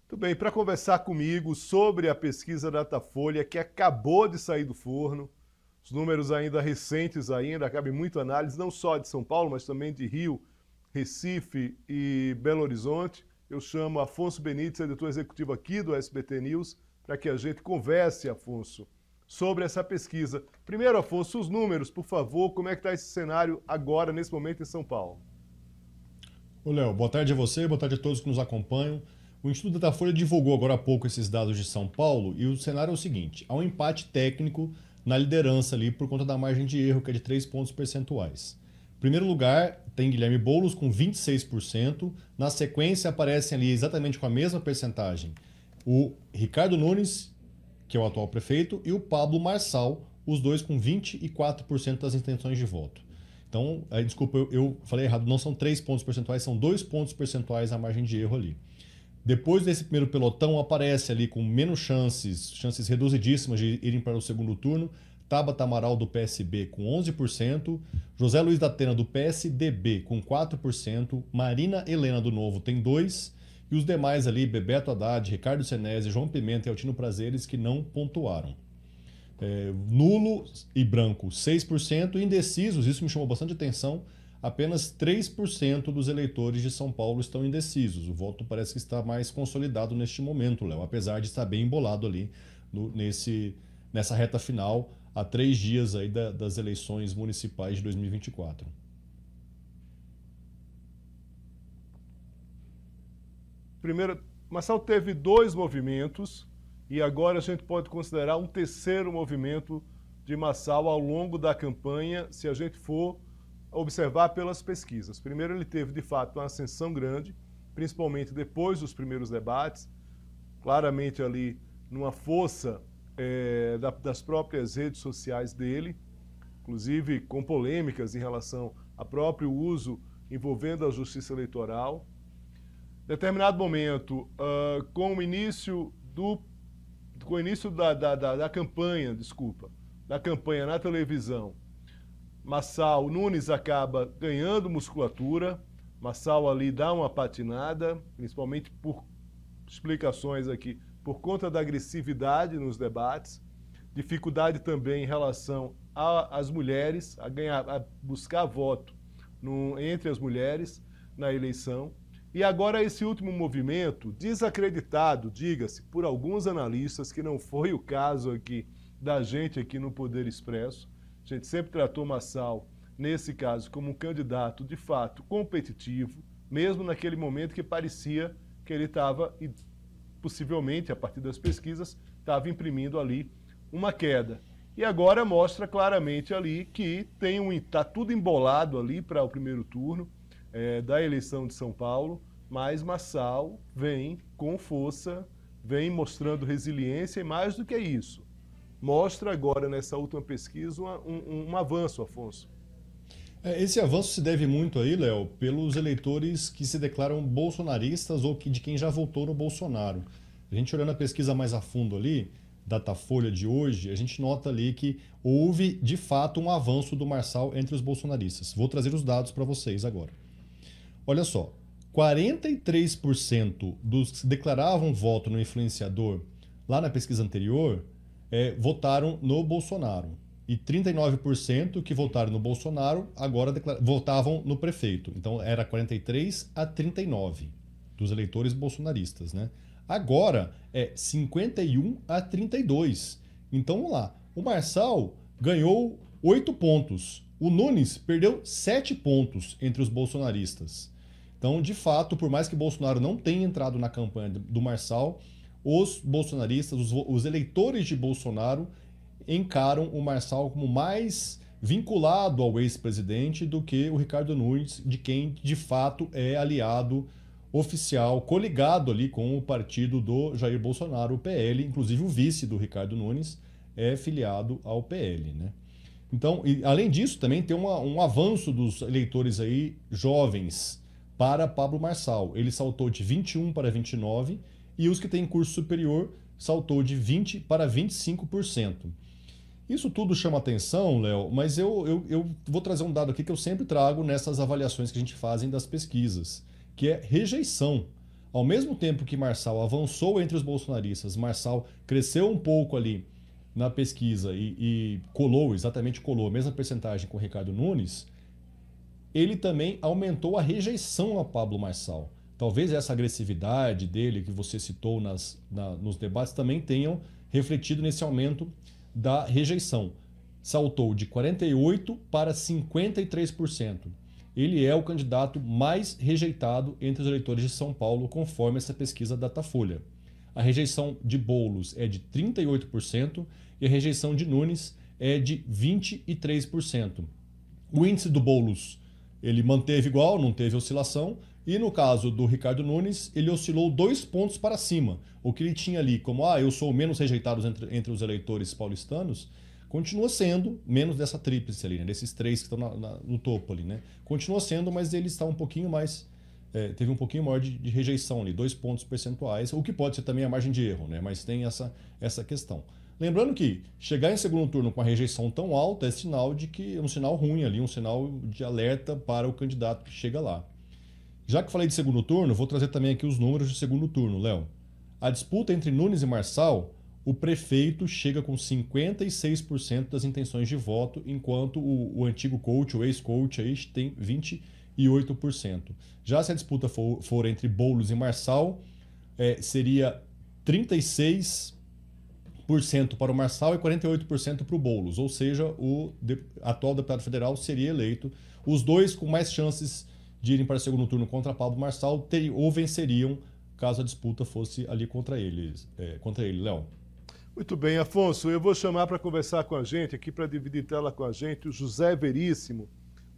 Muito bem, para conversar comigo sobre a pesquisa Datafolha que acabou de sair do forno, os números ainda recentes ainda, cabe muito análise, não só de São Paulo, mas também de Rio, Recife e Belo Horizonte. Eu chamo Afonso Benites, editor executivo aqui do SBT News, para que a gente converse, Afonso, sobre essa pesquisa. Primeiro, Afonso, os números, por favor, como é que está esse cenário agora, nesse momento, em São Paulo? Ô Léo, boa tarde a você, boa tarde a todos que nos acompanham. O Instituto Datafolha divulgou agora há pouco esses dados de São Paulo e o cenário é o seguinte: há um empate técnico na liderança ali por conta da margem de erro, que é de 3 pontos percentuais. Em primeiro lugar, tem Guilherme Boulos com 26%. Na sequência, aparecem ali exatamente com a mesma percentagem o Ricardo Nunes, que é o atual prefeito, e o Pablo Marçal, os dois com 24% das intenções de voto. Então, desculpa, eu falei errado, não são 3 pontos percentuais, são 2 pontos percentuais a margem de erro ali. Depois desse primeiro pelotão, aparece ali com menos chances reduzidíssimas de irem para o segundo turno, Tabata Amaral do PSB com 11%, José Luiz da Atena do PSDB com 4%, Marina Helena do Novo tem 2%, e os demais ali, Bebeto Haddad, Ricardo Senesi, João Pimenta e Altino Prazeres, que não pontuaram. Nulo e branco 6%, e indecisos, isso me chamou bastante atenção, apenas 3% dos eleitores de São Paulo estão indecisos. O voto parece que está mais consolidado neste momento, Léo, apesar de estar bem embolado ali nessa reta final, a 3 dias aí das eleições municipais de 2024. Primeiro, Marçal teve dois movimentos e agora a gente pode considerar um terceiro movimento de Marçal ao longo da campanha, se a gente for observar pelas pesquisas. Primeiro, ele teve de fato uma ascensão grande, principalmente depois dos primeiros debates, claramente ali numa força das próprias redes sociais dele, inclusive com polêmicas em relação ao próprio uso envolvendo a justiça eleitoral. Determinado momento, com o início da campanha, da campanha na televisão, Marçal Nunes acaba ganhando musculatura, Marçal ali dá uma patinada, principalmente por explicações aqui, por conta da agressividade nos debates, dificuldade também em relação às mulheres, a buscar voto entre as mulheres na eleição. E agora esse último movimento, desacreditado, diga-se, por alguns analistas, que não foi o caso aqui da gente aqui no Poder Expresso. A gente sempre tratou Marçal, nesse caso, como um candidato de fato competitivo, mesmo naquele momento que parecia que ele estava, e possivelmente a partir das pesquisas, estava imprimindo ali uma queda. E agora mostra claramente ali que está tudo embolado ali para o primeiro turno da eleição de São Paulo, mas Marçal vem com força, vem mostrando resiliência e mais do que isso, mostra agora nessa última pesquisa um avanço, Afonso. Esse avanço se deve muito aí, Léo, pelos eleitores que se declaram bolsonaristas ou de quem já votou no Bolsonaro. A gente olhando a pesquisa mais a fundo ali, Datafolha de hoje, a gente nota ali que houve de fato um avanço do Marçal entre os bolsonaristas. Vou trazer os dados para vocês agora. Olha só, 43% dos que declaravam voto no influenciador lá na pesquisa anterior votaram no Bolsonaro. E 39% que votaram no Bolsonaro agora votavam no prefeito. Então era 43 a 39 dos eleitores bolsonaristas, né? Agora é 51 a 32. Então vamos lá. O Marçal ganhou 8 pontos. O Nunes perdeu 7 pontos entre os bolsonaristas. Então, de fato, por mais que Bolsonaro não tenha entrado na campanha do Marçal, os bolsonaristas, os eleitores de Bolsonaro, encaram o Marçal como mais vinculado ao ex-presidente do que o Ricardo Nunes, de quem de fato é aliado oficial, coligado ali com o partido do Jair Bolsonaro, o PL, inclusive o vice do Ricardo Nunes é filiado ao PL, né? Então, além disso, também tem um avanço dos eleitores aí jovens para Pablo Marçal. Ele saltou de 21 para 29 e os que têm curso superior saltou de 20 para 25%. Isso tudo chama atenção, Léo, mas eu vou trazer um dado aqui que eu sempre trago nessas avaliações que a gente faz das pesquisas, que é rejeição. Ao mesmo tempo que Marçal avançou entre os bolsonaristas, Marçal cresceu um pouco ali na pesquisa e exatamente colou a mesma percentagem com o Ricardo Nunes, ele também aumentou a rejeição a Pablo Marçal. Talvez essa agressividade dele que você citou nos debates também tenham refletido nesse aumento da rejeição. Saltou de 48% para 53%. Ele é o candidato mais rejeitado entre os eleitores de São Paulo, conforme essa pesquisa Datafolha. A rejeição de Boulos é de 38% e a rejeição de Nunes é de 23%. O índice do Boulos ele manteve igual, não teve oscilação, e no caso do Ricardo Nunes, ele oscilou 2 pontos para cima. O que ele tinha ali como, eu sou o menos rejeitado entre os eleitores paulistanos, continua sendo menos dessa tríplice ali, né? Desses 3 que estão no topo ali, né? Continua sendo, mas ele está um pouquinho mais, teve um pouquinho maior de rejeição ali, 2 pontos percentuais, o que pode ser também a margem de erro, né? Mas tem essa questão. Lembrando que chegar em segundo turno com a rejeição tão alta é sinal de que é um sinal ruim ali, um sinal de alerta para o candidato que chega lá. Já que falei de segundo turno, vou trazer também aqui os números de segundo turno, Léo. A disputa entre Nunes e Marçal, o prefeito chega com 56% das intenções de voto, enquanto o antigo coach, o ex-coach, aí tem 28%. Já se a disputa for entre Boulos e Marçal, seria 36% para o Marçal e 48% para o Boulos, ou seja, o atual deputado federal seria eleito. Os dois com mais chances de irem para o segundo turno contra Pablo Marçal ou venceriam caso a disputa fosse ali contra ele, Léo. Muito bem, Afonso, eu vou chamar para conversar com a gente, aqui para dividir tela com a gente, o José Veríssimo,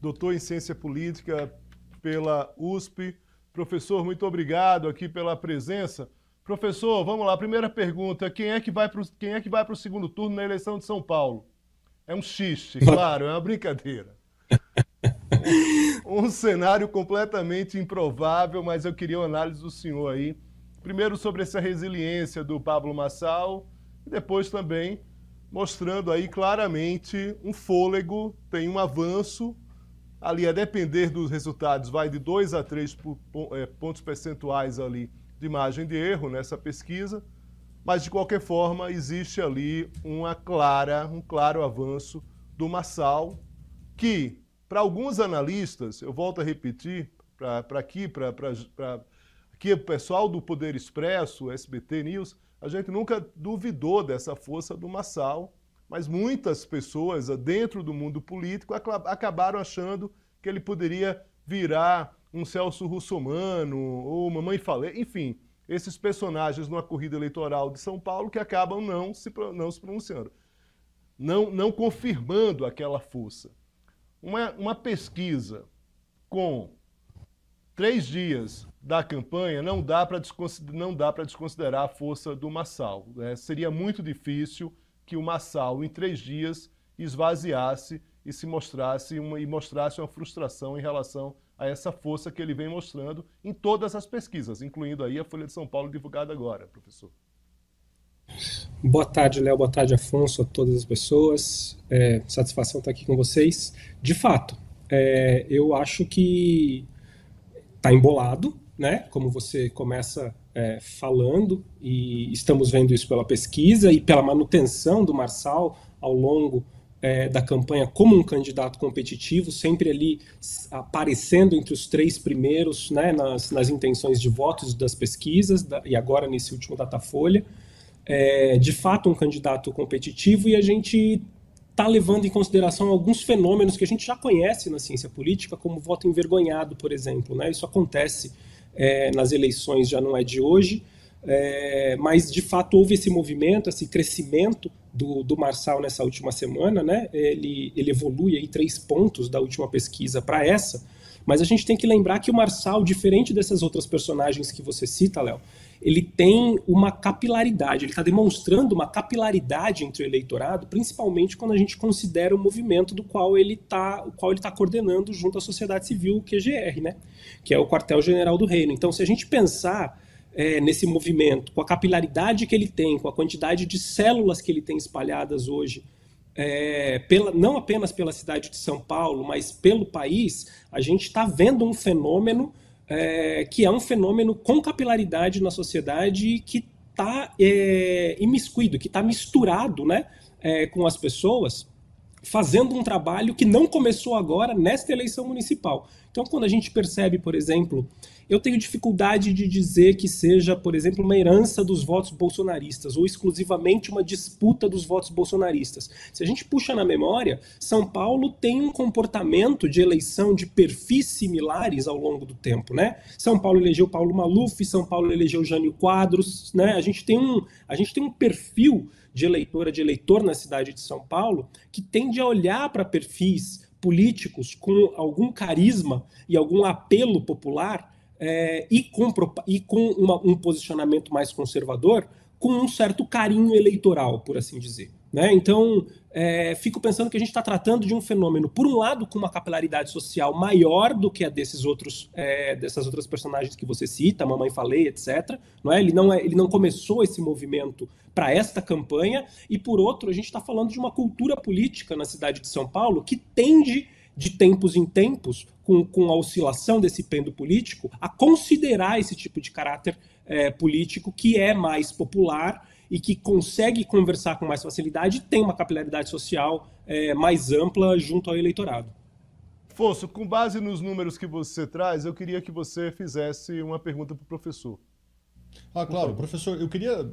doutor em Ciência Política pela USP. Professor, muito obrigado aqui pela presença. Professor, vamos lá, primeira pergunta, quem é que vai para o segundo turno na eleição de São Paulo? É um xiste, claro, é uma brincadeira. Um cenário completamente improvável, mas eu queria uma análise do senhor aí. Primeiro sobre essa resiliência do Pablo Marçal, e depois também mostrando aí claramente um fôlego, tem um avanço, ali a depender dos resultados, vai de 2 a 3 pontos percentuais ali de margem de erro nessa pesquisa, mas de qualquer forma existe ali um claro avanço do Marçal, que para alguns analistas, eu volto a repetir, aqui o pessoal do Poder Expresso, SBT News, a gente nunca duvidou dessa força do Marçal, mas muitas pessoas dentro do mundo político acabaram achando que ele poderia virar um Celso Russomano ou Mamãe Falei, enfim, esses personagens numa corrida eleitoral de São Paulo que acabam não se pronunciando, não confirmando aquela força. Uma pesquisa com 3 dias da campanha não dá para desconsiderar a força do Marçal. Seria muito difícil que o Marçal, em 3 dias, esvaziasse e mostrasse uma frustração em relação a essa força que ele vem mostrando em todas as pesquisas, incluindo aí a Folha de São Paulo divulgada agora, professor. Boa tarde, Léo. Boa tarde, Afonso, a todas as pessoas. Satisfação estar aqui com vocês. De fato, eu acho que está embolado, né? Como você começa falando, e estamos vendo isso pela pesquisa e pela manutenção do Marçal ao longo da campanha como um candidato competitivo, sempre ali aparecendo entre os 3 primeiros, né, nas intenções de votos das pesquisas, e agora nesse último Datafolha. De fato um candidato competitivo, e a gente está levando em consideração alguns fenômenos que a gente já conhece na ciência política, como voto envergonhado, por exemplo, né? Isso acontece nas eleições, já não é de hoje, mas de fato houve esse movimento, esse crescimento do Marçal nessa última semana, né? Ele evolui aí 3 pontos da última pesquisa para essa, mas a gente tem que lembrar que o Marçal, diferente dessas outras personagens que você cita, Léo, ele tem uma capilaridade, ele está demonstrando uma capilaridade entre o eleitorado, principalmente quando a gente considera o movimento do qual ele está coordenando junto à sociedade civil, o QGR, né? Que é o Quartel-General do Reino. Então, se a gente pensar nesse movimento, com a capilaridade que ele tem, com a quantidade de células que ele tem espalhadas hoje, não apenas pela cidade de São Paulo, mas pelo país, a gente está vendo um fenômeno que é um fenômeno com capilaridade na sociedade que está imiscuído, que está misturado, né, com as pessoas, fazendo um trabalho que não começou agora nesta eleição municipal. Então, quando a gente percebe, por exemplo, eu tenho dificuldade de dizer que seja, por exemplo, uma herança dos votos bolsonaristas ou exclusivamente uma disputa dos votos bolsonaristas. Se a gente puxa na memória, São Paulo tem um comportamento de eleição de perfis similares ao longo do tempo, né? São Paulo elegeu Paulo Maluf, São Paulo elegeu Jânio Quadros, né? A gente tem um perfil de eleitora, de eleitor na cidade de São Paulo, que tende a olhar para perfis políticos com algum carisma e algum apelo popular e com um posicionamento mais conservador, com um certo carinho eleitoral, por assim dizer. Né? Então, fico pensando que a gente está tratando de um fenômeno, por um lado, com uma capilaridade social maior do que a dessas outras personagens que você cita, Mamãe Falei, etc. Não é? Ele não começou esse movimento para esta campanha, e por outro, a gente está falando de uma cultura política na cidade de São Paulo que tende, de tempos em tempos, com a oscilação desse pêndulo político, a considerar esse tipo de caráter político que é mais popular e que consegue conversar com mais facilidade e tem uma capilaridade social mais ampla junto ao eleitorado. Afonso, com base nos números que você traz, eu queria que você fizesse uma pergunta para o professor. Claro, professor, eu queria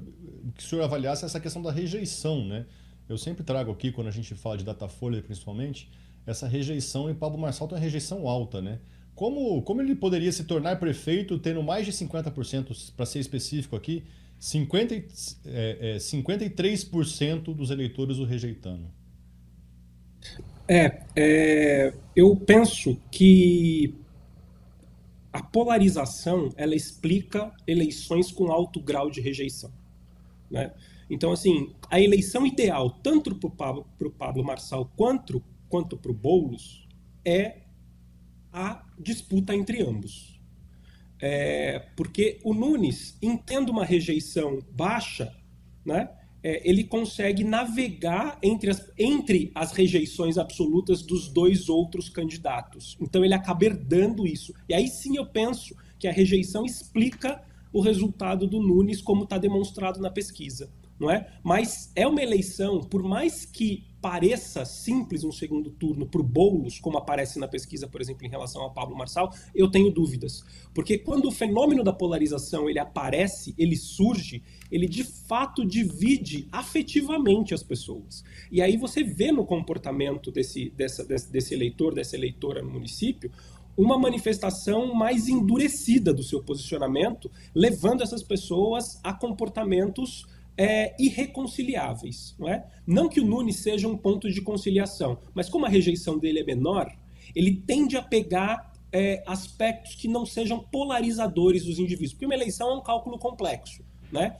que o senhor avaliasse essa questão da rejeição, né? Eu sempre trago aqui, quando a gente fala de Datafolha principalmente, essa rejeição, e Pablo Marçal tem uma rejeição alta, né? Como ele poderia se tornar prefeito tendo mais de 50%, para ser específico aqui, 53% dos eleitores o rejeitando? Eu penso que a polarização, ela explica eleições com alto grau de rejeição. Né? Então, assim, a eleição ideal, tanto para o Pablo Marçal quanto para o Boulos, é a disputa entre ambos. Porque o Nunes, entendo uma rejeição baixa, né? Ele consegue navegar entre as rejeições absolutas dos dois outros candidatos. Então ele acaba herdando isso. E aí sim eu penso que a rejeição explica o resultado do Nunes, como está demonstrado na pesquisa. Não é? Mas é uma eleição, por mais que pareça simples um segundo turno para o Boulos, como aparece na pesquisa, por exemplo, em relação ao Pablo Marçal, eu tenho dúvidas. Porque quando o fenômeno da polarização ele aparece, ele surge, ele de fato divide afetivamente as pessoas. E aí você vê no comportamento desse eleitor, dessa eleitora no município, uma manifestação mais endurecida do seu posicionamento, levando essas pessoas a comportamentos irreconciliáveis. Não é? Não que o Nunes seja um ponto de conciliação, mas como a rejeição dele é menor, ele tende a pegar aspectos que não sejam polarizadores dos indivíduos, porque uma eleição é um cálculo complexo. Né?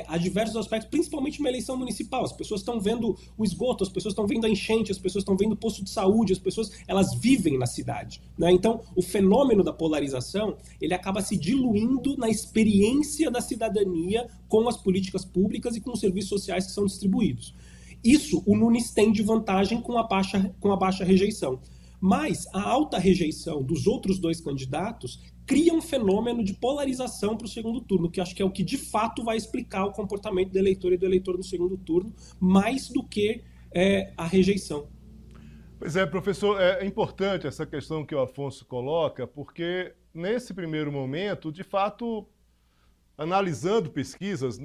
Há diversos aspectos, principalmente uma eleição municipal. As pessoas estão vendo o esgoto, as pessoas estão vendo a enchente, as pessoas estão vendo o posto de saúde, as pessoas elas vivem na cidade. Né? Então, o fenômeno da polarização ele acaba se diluindo na experiência da cidadania com as políticas públicas e com os serviços sociais que são distribuídos. Isso o Nunes tem de vantagem com a baixa rejeição. Mas a alta rejeição dos outros dois candidatos cria um fenômeno de polarização para o segundo turno, que acho que é o que de fato vai explicar o comportamento do eleitor e do eleitor no segundo turno, mais do que a rejeição. Pois é, professor, é importante essa questão que o Afonso coloca, porque nesse primeiro momento, de fato, analisando pesquisas,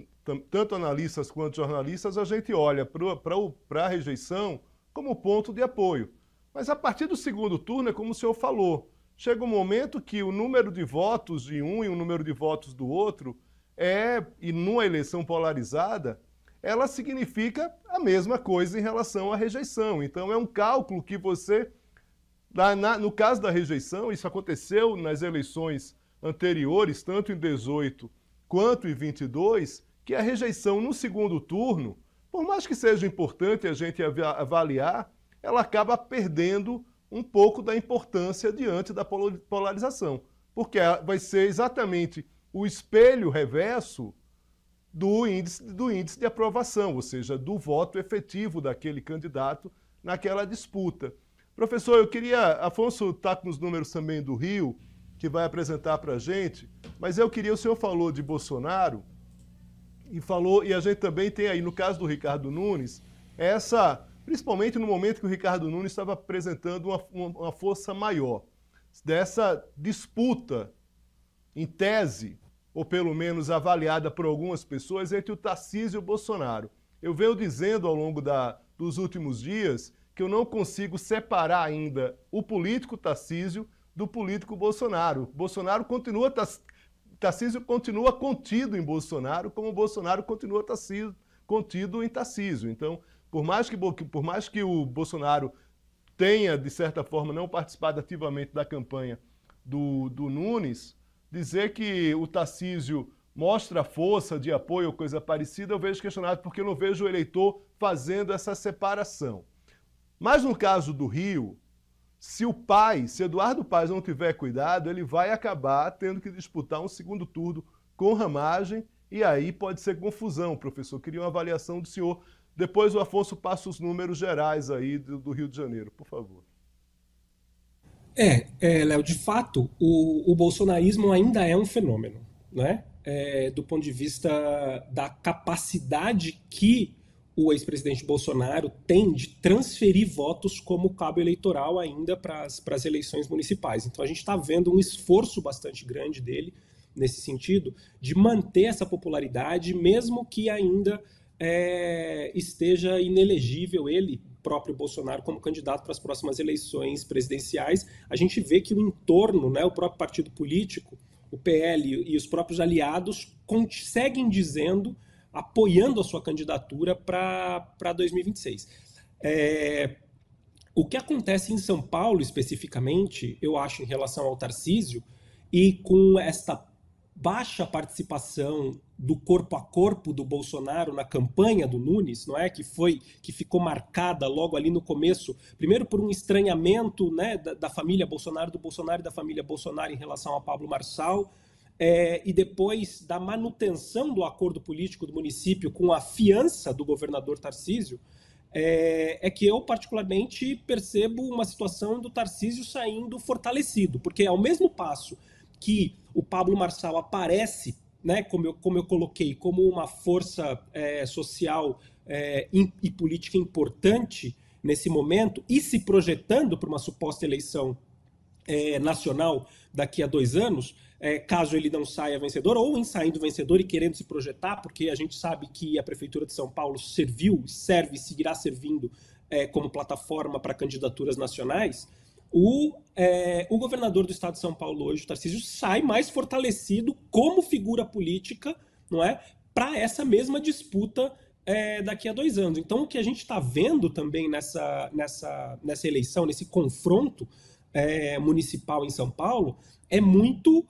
tanto analistas quanto jornalistas, a gente olha para a rejeição como ponto de apoio. Mas a partir do segundo turno, é como o senhor falou, chega um momento que o número de votos de um e o número de votos do outro e numa eleição polarizada, ela significa a mesma coisa em relação à rejeição. Então é um cálculo que você, no caso da rejeição, isso aconteceu nas eleições anteriores, tanto em 18 quanto em 22, que a rejeição no segundo turno, por mais que seja importante a gente avaliar, ela acaba perdendo um pouco da importância diante da polarização, porque vai ser exatamente o espelho reverso do índice de aprovação, ou seja, do voto efetivo daquele candidato naquela disputa. Professor, Afonso está com os números também do Rio, que vai apresentar para a gente, mas o senhor falou de Bolsonaro, e a gente também tem aí, no caso do Ricardo Nunes, principalmente no momento que o Ricardo Nunes estava apresentando uma força maior, dessa disputa, em tese, ou pelo menos avaliada por algumas pessoas, entre o Tarcísio e o Bolsonaro. Eu venho dizendo ao longo dos últimos dias que eu não consigo separar ainda o político Tarcísio do político Bolsonaro. Tarcísio continua contido em Bolsonaro, como o Bolsonaro continua contido em Tarcísio. Então, por mais que o Bolsonaro tenha, de certa forma, não participado ativamente da campanha do Nunes, dizer que o Tarcísio mostra força de apoio ou coisa parecida, eu vejo questionado, porque eu não vejo o eleitor fazendo essa separação. Mas no caso do Rio, se Eduardo Paes não tiver cuidado, ele vai acabar tendo que disputar um segundo turno com Ramagem, e aí pode ser confusão, professor. Queria uma avaliação do senhor. Depois o Afonso passa os números gerais aí do Rio de Janeiro, por favor. Léo, de fato, o bolsonarismo ainda é um fenômeno, né? Do ponto de vista da capacidade que o ex-presidente Bolsonaro tem de transferir votos como cabo eleitoral ainda para as eleições municipais. Então a gente está vendo um esforço bastante grande dele nesse sentido, de manter essa popularidade, mesmo que ainda esteja inelegível ele, próprio Bolsonaro, como candidato para as próximas eleições presidenciais. A gente vê que o entorno, né, o próprio partido político, o PL e os próprios aliados seguem dizendo, apoiando a sua candidatura para 2026. O que acontece em São Paulo, especificamente, eu acho, em relação ao Tarcísio, e com esta baixa participação do corpo a corpo do Bolsonaro na campanha do Nunes, não é, que ficou marcada logo ali no começo, primeiro por um estranhamento, né, da família Bolsonaro, do Bolsonaro e da família Bolsonaro em relação a Pablo Marçal, e depois da manutenção do acordo político do município com a fiança do governador Tarcísio, que eu particularmente percebo uma situação do Tarcísio saindo fortalecido, porque ao mesmo passo que o Pablo Marçal aparece, né, como eu coloquei, como uma força social e política importante nesse momento, e se projetando para uma suposta eleição nacional daqui a 2 anos, caso ele não saia vencedor, ou em saindo vencedor e querendo se projetar, porque a gente sabe que a Prefeitura de São Paulo serve e seguirá servindo como plataforma para candidaturas nacionais. O governador do estado de São Paulo hoje, o Tarcísio, sai mais fortalecido como figura política, não é, para essa mesma disputa daqui a 2 anos. Então, o que a gente está vendo também nessa eleição, nesse confronto municipal em São Paulo, é muito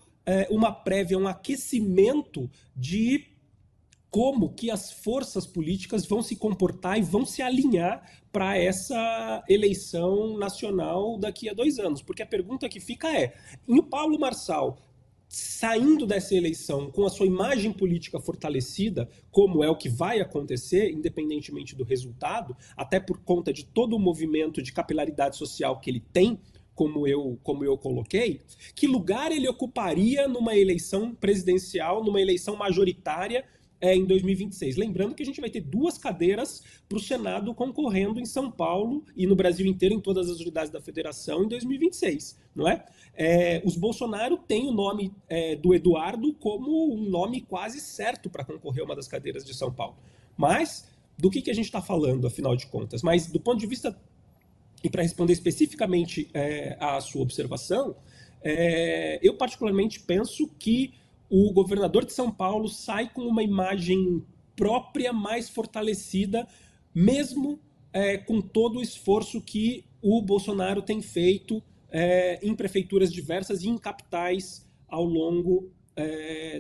uma prévia, um aquecimento de como que as forças políticas vão se comportar e vão se alinhar para essa eleição nacional daqui a 2 anos. Porque a pergunta que fica e o Pablo Marçal, saindo dessa eleição com a sua imagem política fortalecida, como é o que vai acontecer, independentemente do resultado, até por conta de todo o movimento de capilaridade social que ele tem, como eu coloquei, que lugar ele ocuparia numa eleição presidencial, numa eleição majoritária em 2026. Lembrando que a gente vai ter 2 cadeiras para o Senado concorrendo em São Paulo e no Brasil inteiro, em todas as unidades da federação, em 2026, não é? Os Bolsonaro têm o nome do Eduardo como um nome quase certo para concorrer a uma das cadeiras de São Paulo. Mas, do que a gente está falando, afinal de contas? Mas, do ponto de vista, e para responder especificamente à sua observação, eu particularmente penso que o governador de São Paulo sai com uma imagem própria mais fortalecida, mesmo com todo o esforço que o Bolsonaro tem feito em prefeituras diversas e em capitais ao longo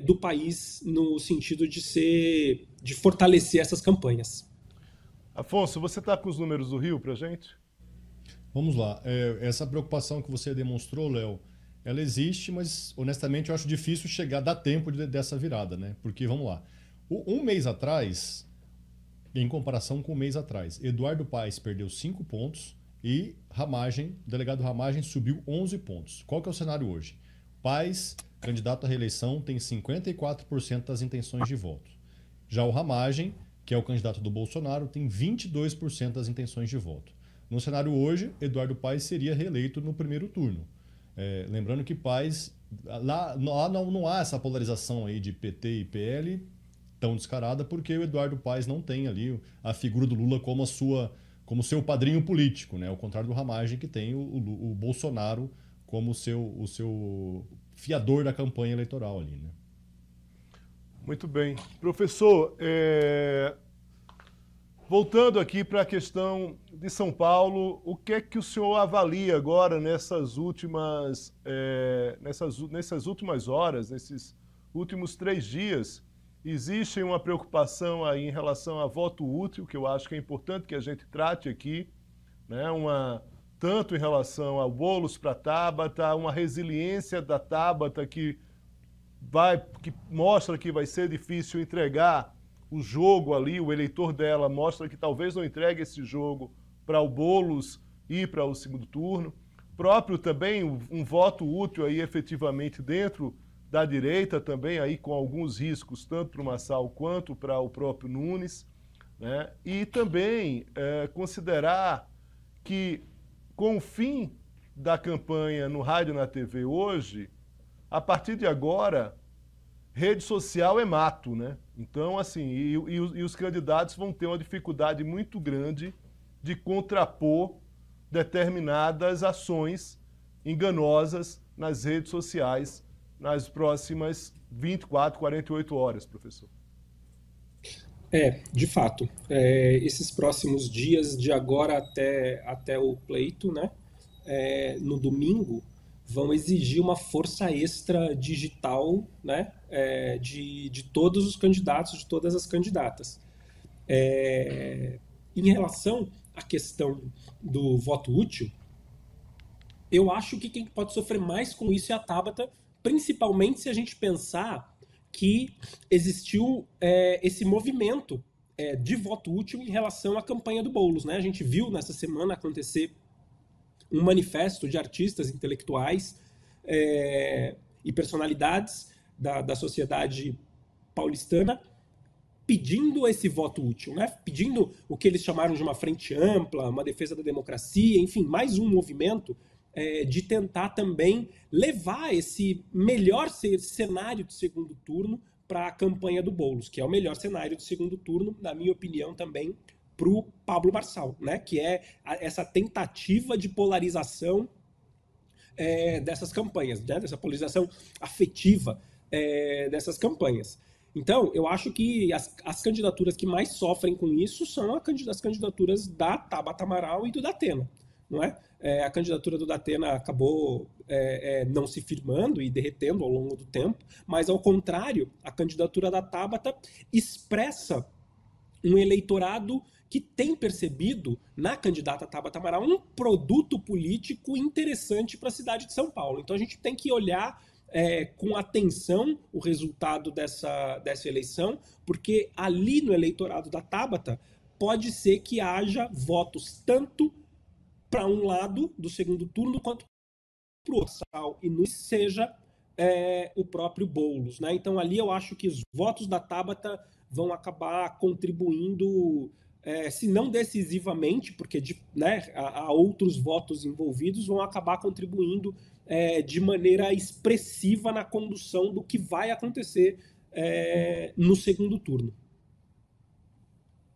do país, no sentido de fortalecer essas campanhas. Afonso, você está com os números do Rio para a gente? Vamos lá. Essa preocupação que você demonstrou, Léo, ela existe, mas honestamente eu acho difícil dar tempo dessa virada, né? Porque, vamos lá, um mês atrás, em comparação com um mês atrás, Eduardo Paes perdeu 5 pontos e o delegado Ramagem subiu 11 pontos. Qual que é o cenário hoje? Paes, candidato à reeleição, tem 54% das intenções de voto. Já o Ramagem, que é o candidato do Bolsonaro, tem 22% das intenções de voto. No cenário hoje, Eduardo Paes seria reeleito no primeiro turno. Lembrando que Paes, lá não há essa polarização aí de PT e PL tão descarada, porque o Eduardo Paes não tem ali a figura do Lula como seu padrinho político, né? Ao contrário do Ramagem, que tem o Bolsonaro como o seu fiador da campanha eleitoral ali, né? Muito bem. Professor, voltando aqui para a questão de São Paulo, o que é que o senhor avalia agora nessas últimas horas, nesses últimos 3 dias? Existe uma preocupação aí em relação a voto útil, que eu acho que é importante que a gente trate aqui, né? Tanto em relação ao Boulos para a Tabata, uma resiliência da Tabata que mostra que vai ser difícil entregar o jogo ali, o eleitor dela mostra que talvez não entregue esse jogo para o Boulos ir para o segundo turno. Próprio também um voto útil aí efetivamente dentro da direita também, aí com alguns riscos, tanto para o Marçal quanto para o próprio Nunes, né? E também considerar que, com o fim da campanha no rádio e na TV hoje, a partir de agora, rede social é mato, né? Então, assim, e os candidatos vão ter uma dificuldade muito grande de contrapor determinadas ações enganosas nas redes sociais nas próximas 24, 48 horas, professor. De fato. Esses próximos dias, de agora até o pleito, né? No domingo, vão exigir uma força extra digital, né? De todos os candidatos, de todas as candidatas. Em relação à questão do voto útil, eu acho que quem pode sofrer mais com isso é a Tabata, principalmente se a gente pensar que existiu esse movimento de voto útil em relação à campanha do Boulos, né? A gente viu nessa semana acontecer um manifesto de artistas intelectuais e personalidades da sociedade paulistana pedindo esse voto útil, né? Pedindo o que eles chamaram de uma frente ampla, uma defesa da democracia, enfim, mais um movimento de tentar também levar esse melhor cenário de segundo turno para a campanha do Boulos, que é o melhor cenário de segundo turno, na minha opinião, também para o Pablo Marçal, né? Que é essa tentativa de polarização dessas campanhas, né? Dessa polarização afetiva dessas campanhas. Então, eu acho que as candidaturas que mais sofrem com isso são as candidaturas da Tabata Amaral e do Datena, não é? A candidatura do Datena acabou não se firmando e derretendo ao longo do tempo, mas, ao contrário, a candidatura da Tabata expressa um eleitorado que tem percebido na candidata Tabata Amaral um produto político interessante para a cidade de São Paulo. Então a gente tem que olhar com atenção o resultado dessa eleição, porque ali no eleitorado da Tabata pode ser que haja votos tanto para um lado do segundo turno quanto para o outro, e não seja o próprio Boulos, né? Então ali eu acho que os votos da Tabata vão acabar contribuindo, se não decisivamente, porque há outros votos envolvidos, vão acabar contribuindo de maneira expressiva na condução do que vai acontecer no segundo turno.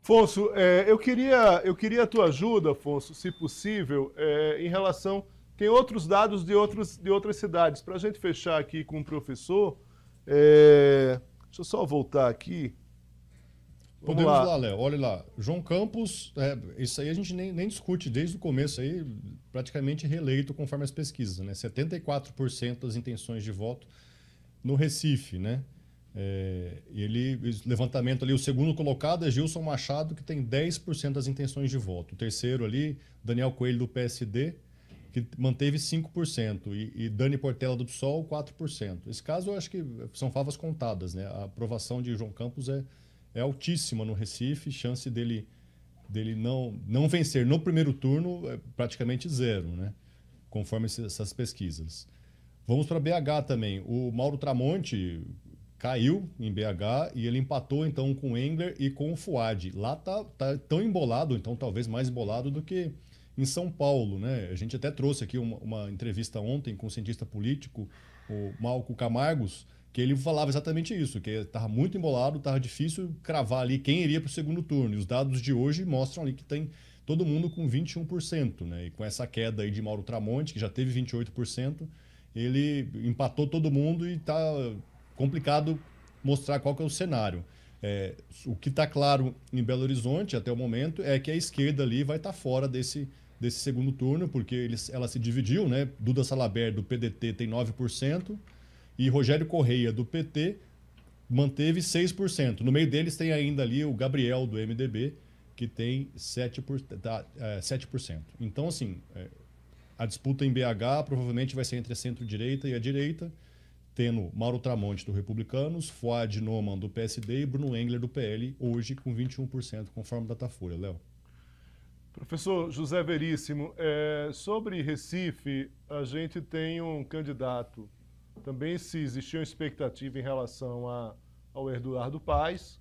Afonso, eu queria a tua ajuda, Afonso, se possível, em relação... Tem outros dados de outras cidades. Para a gente fechar aqui com o professor, deixa eu só voltar aqui. Podemos lá, Léo. Olha lá. João Campos, isso aí a gente nem discute desde o começo, aí, praticamente reeleito conforme as pesquisas, né? 74% das intenções de voto no Recife, né? Levantamento ali, o segundo colocado é Gilson Machado, que tem 10% das intenções de voto. O terceiro ali, Daniel Coelho, do PSD, que manteve 5%, e Dani Portela, do PSOL, 4%. Esse caso, eu acho que são favas contadas, né? A aprovação de João Campos é altíssima no Recife, chance dele não vencer no primeiro turno é praticamente zero, né? Conforme essas pesquisas. Vamos para BH também. O Mauro Tramonte caiu em BH e ele empatou então com o Engler e com o Fuad. Lá tá tão embolado, então talvez mais embolado do que em São Paulo, né? A gente até trouxe aqui uma entrevista ontem com um cientista político, o Malco Camargos, que ele falava exatamente isso, que estava muito embolado, estava difícil cravar ali quem iria para o segundo turno. E os dados de hoje mostram ali que tem todo mundo com 21%, né? E com essa queda aí de Mauro Tramonte, que já teve 28%, ele empatou todo mundo e está complicado mostrar qual que é o cenário. O que está claro em Belo Horizonte até o momento é que a esquerda ali vai estar fora desse segundo turno, porque ela se dividiu, né? Duda Salabert do PDT tem 9% e Rogério Correia do PT manteve 6%. No meio deles tem ainda ali o Gabriel do MDB, que tem 7%. Então, assim, a disputa em BH provavelmente vai ser entre a centro-direita e a direita, tendo Mauro Tramonte do Republicanos, Fuad Noman do PSD e Bruno Engler do PL, hoje com 21%, conforme o Datafolha. Léo. Professor José Veríssimo, sobre Recife, a gente tem um candidato. Também se existia uma expectativa em relação ao Eduardo Paes,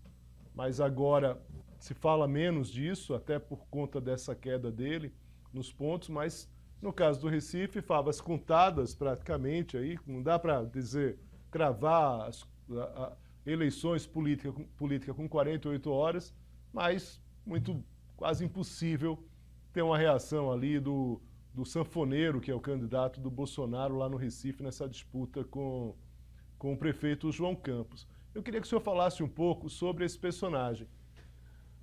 mas agora se fala menos disso, até por conta dessa queda dele nos pontos, mas no caso do Recife, favas contadas praticamente, aí, não dá para dizer, cravar eleições política com 48 horas, mas quase impossível ter uma reação ali do sanfoneiro, que é o candidato do Bolsonaro lá no Recife, nessa disputa com o prefeito João Campos. Eu queria que o senhor falasse um pouco sobre esse personagem.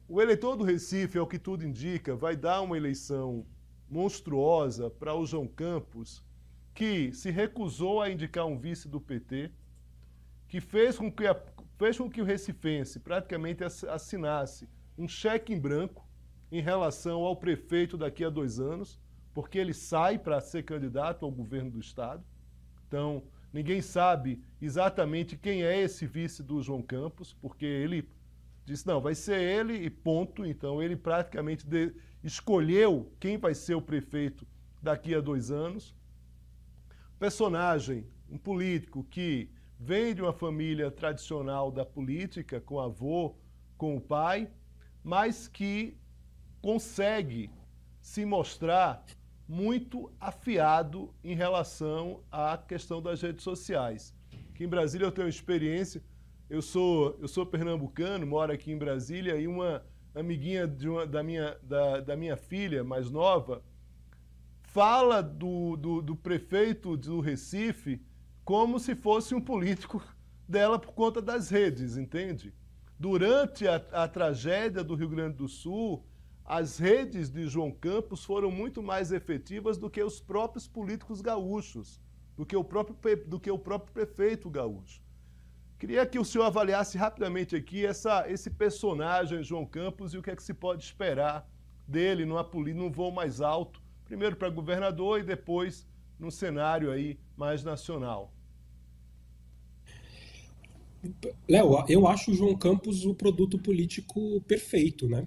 O eleitor do Recife, ao que tudo indica, vai dar uma eleição monstruosa para o João Campos, que se recusou a indicar um vice do PT, que fez com que o recifense praticamente assinasse um cheque em branco em relação ao prefeito daqui a 2 anos, porque ele sai para ser candidato ao governo do Estado. Então, ninguém sabe exatamente quem é esse vice do João Campos, porque ele disse, não, vai ser ele e ponto. Então, ele praticamente escolheu quem vai ser o prefeito daqui a 2 anos. Personagem, um político que vem de uma família tradicional da política, com o avô, com o pai, mas que consegue se mostrar muito afiado em relação à questão das redes sociais. Aqui em Brasília eu tenho experiência, eu sou pernambucano, moro aqui em Brasília, e uma amiguinha da minha filha mais nova fala do prefeito do Recife como se fosse um político dela por conta das redes, entende? Durante a tragédia do Rio Grande do Sul, as redes de João Campos foram muito mais efetivas do que os próprios políticos gaúchos, do que o próprio prefeito gaúcho. Queria que o senhor avaliasse rapidamente aqui esse personagem, João Campos, e o que é que se pode esperar dele num voo mais alto, primeiro para governador e depois num cenário aí mais nacional. Léo, eu acho o João Campos o produto político perfeito, né?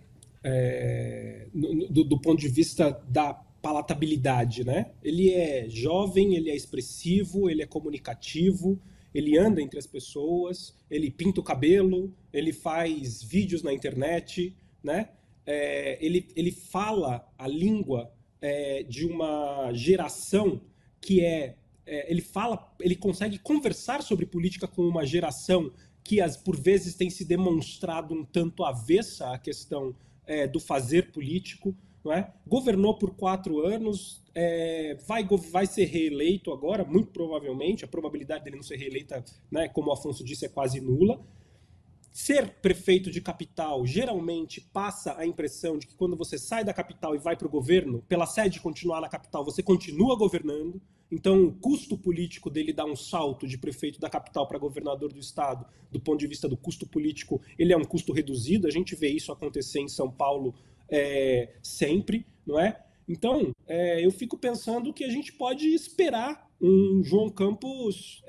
Do ponto de vista da palatabilidade, né? Ele é jovem, ele é expressivo, ele é comunicativo, ele anda entre as pessoas, ele pinta o cabelo, ele faz vídeos na internet, né? Ele fala a língua de uma geração que ele consegue conversar sobre política com uma geração que por vezes tem se demonstrado um tanto avessa à questão do fazer político, não é? Governou por 4 anos, vai ser reeleito agora, muito provavelmente, a probabilidade dele não ser reeleita, né, como o Afonso disse, é quase nula. Ser prefeito de capital geralmente passa a impressão de que quando você sai da capital e vai para o governo, pela sede continuar na capital, você continua governando. Então, o custo político dele dar um salto de prefeito da capital para governador do estado, do ponto de vista do custo político, ele é um custo reduzido. A gente vê isso acontecer em São Paulo sempre, não é? Então, eu fico pensando que a gente pode esperar um João Campos,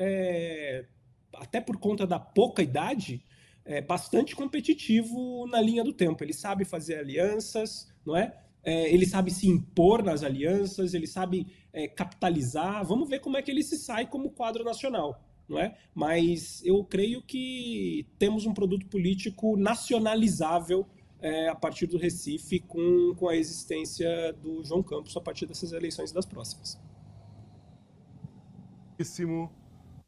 até por conta da pouca idade, bastante competitivo na linha do tempo. Ele sabe fazer alianças, não é? ele sabe se impor nas alianças, ele sabe capitalizar. Vamos ver como é que ele se sai como quadro nacional, não é? Mas eu creio que temos um produto político nacionalizável a partir do Recife, com a existência do João Campos a partir dessas eleições das próximas.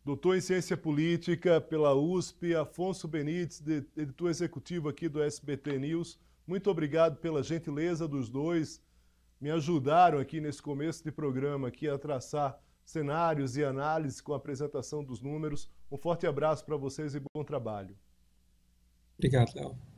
Doutor em Ciência Política pela USP, Afonso Benites, editor executivo aqui do SBT News. Muito obrigado pela gentileza dos dois. Me ajudaram aqui nesse começo de programa aqui a traçar cenários e análises com a apresentação dos números. Um forte abraço para vocês e bom trabalho. Obrigado, Léo.